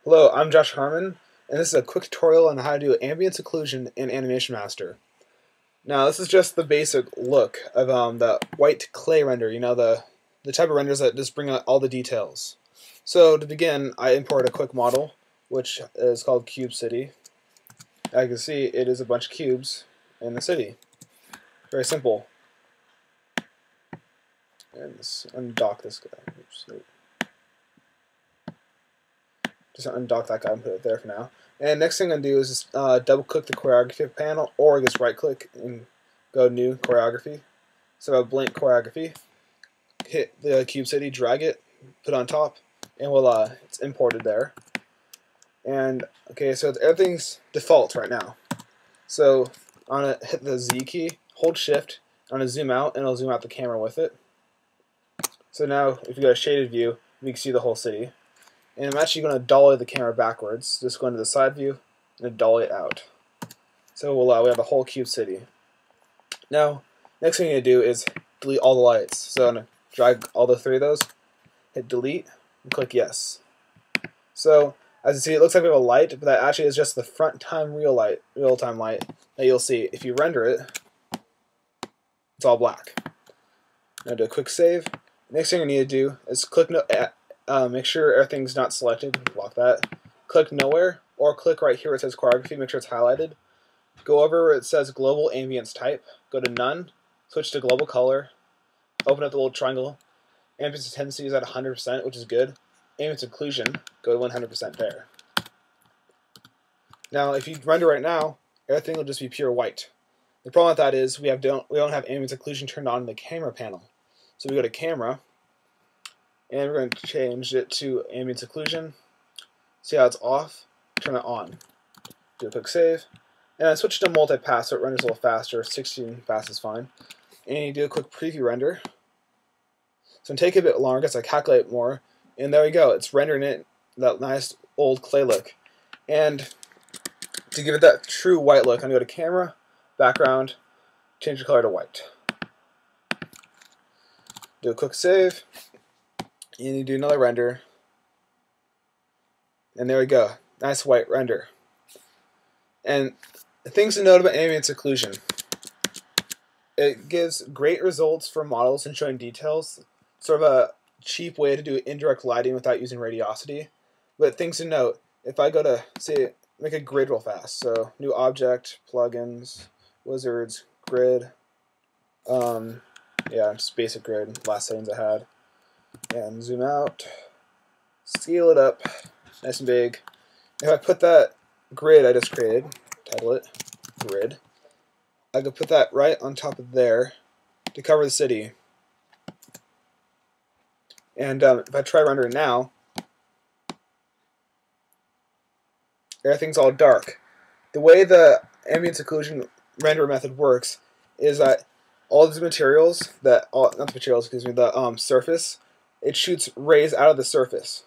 Hello, I'm Josh Harmon, and this is a quick tutorial on how to do Ambience Occlusion in Animation Master. Now, this is just the basic look of the white clay render, the type of renders that just bring out all the details. So, to begin, I import a quick model, which is called Cube City. As you can see, it is a bunch of cubes in the city. Very simple. And let's undock this guy. Oops. Just undock that guy and put it there for now. And next thing I'm going to do is just double click the choreography panel, or just right click and go new choreography. So a blank choreography. Hit the Cube City, drag it, put it on top, and voila, it's imported there. And okay, so everything's default right now. So I'm going to hit the Z key, hold shift, I'm going to zoom out, and it'll zoom out the camera with it. So now if you go to shaded view, you can see the whole city. And I'm actually going to dolly the camera backwards. Just go into the side view and dolly it out. So we have the whole Cube City. Now, next thing I'm going to do is delete all the lights. So I'm going to drag all the three of those, hit delete, and click yes. So as you see, it looks like we have a light, but that actually is just the front time real-time light that you'll see. If you render it, it's all black. Now do a quick save. Next thing you need to do is click make sure everything's not selected, block that. Click nowhere, or click right here where it says choreography, make sure it's highlighted. Go over where it says global ambience type, go to none, switch to global color, open up the little triangle. Ambience intensity is at 100%, which is good. Ambience occlusion, go to 100% there. Now if you render right now, everything will just be pure white. The problem with that is we don't have ambience occlusion turned on in the camera panel. So we go to camera, and we're going to change it to Ambience Occlusion. See how it's off? Turn it on. Do a quick save. And I switch to multi-pass so it renders a little faster. 16 fast is fine. And you do a quick preview render. So take a bit longer because I calculate more. And there we go. It's rendering it that nice old clay look. And to give it that true white look, I'm going to go to camera, background, change the color to white. Do a quick save. And you do another render, and there we go, nice white render. And things to note about ambience occlusion: it gives great results for models in showing details, sort of a cheap way to do indirect lighting without using radiosity. But things to note: if I go to say make a grid real fast, so new object, plugins, wizards, grid, yeah, just basic grid, last settings I had. And zoom out, scale it up, nice and big. If I put that grid I just created, title it grid, I could put that right on top of there to cover the city. And if I try rendering now, everything's all dark. The way the ambience occlusion render method works is that all these materials, the surface, it shoots rays out of the surface.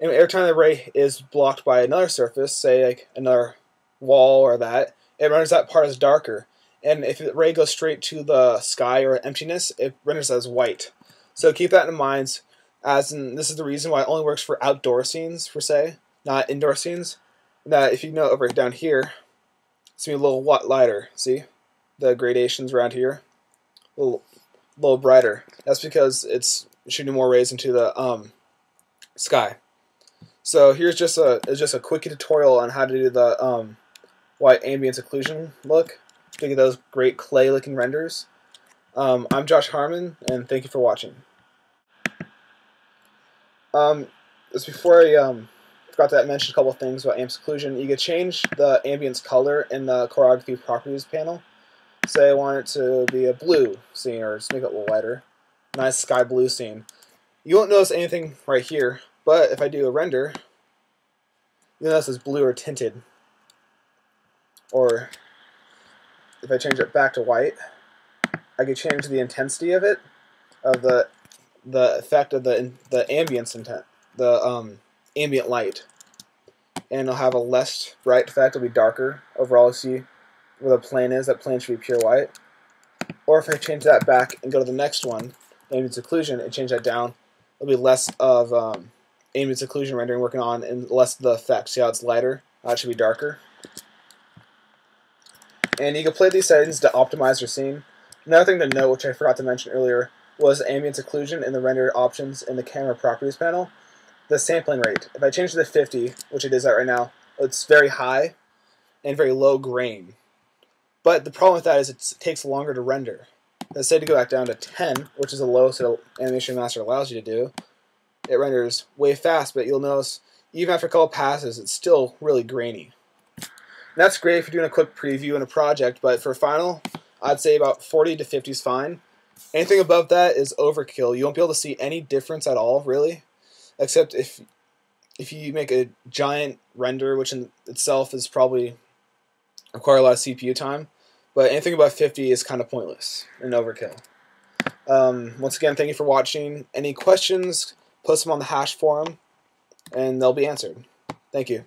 And every time the ray is blocked by another surface, say like another wall or that, it renders that part as darker. And if the ray goes straight to the sky or emptiness, it renders as white. So keep that in mind, this is the reason why it only works for outdoor scenes, per se, not indoor scenes. That if you know over down here, it's going to be a little lighter. See? The gradations around here, a little brighter. That's because it's shooting more rays into the sky. So here's just a quick tutorial on how to do the white ambience occlusion look to get those great clay looking renders. I'm Josh Harmon, and thank you for watching. Just before I forgot to mention a couple of things about ambience occlusion. You can change the ambience color in the choreography properties panel. Say I want it to be a blue scene, or just make it a little lighter. Nice sky blue scene. You won't notice anything right here, but if I do a render, you'll notice it's blue or tinted. Or if I change it back to white, I can change the intensity of it, of the effect of the ambience intent, the ambient light, and it'll have a less bright effect. It'll be darker overall. You see where the plane is. That plane should be pure white. Or if I change that back and go to the next one, ambience occlusion, and change that down, it'll be less of Ambience Occlusion rendering working on, and less of the effect. See how it's lighter? It should be darker. And you can play these settings to optimize your scene. Another thing to note, which I forgot to mention earlier, was Ambience Occlusion in the render options in the camera properties panel. The sampling rate. If I change it to 50, which it is at right now, it's very high and very low grain. But the problem with that is it takes longer to render. Let's say to go back down to 10, which is the lowest that Animation Master allows you to do, it renders way fast, but you'll notice even after a couple passes, it's still really grainy. And that's great if you're doing a quick preview in a project, but for final, I'd say about 40 to 50 is fine. Anything above that is overkill. You won't be able to see any difference at all, really, except if you make a giant render, which in itself is probably require a lot of CPU time. But anything above 50 is kind of pointless and overkill. Once again, thank you for watching. Any questions, post them on the Hash forum, and they'll be answered. Thank you.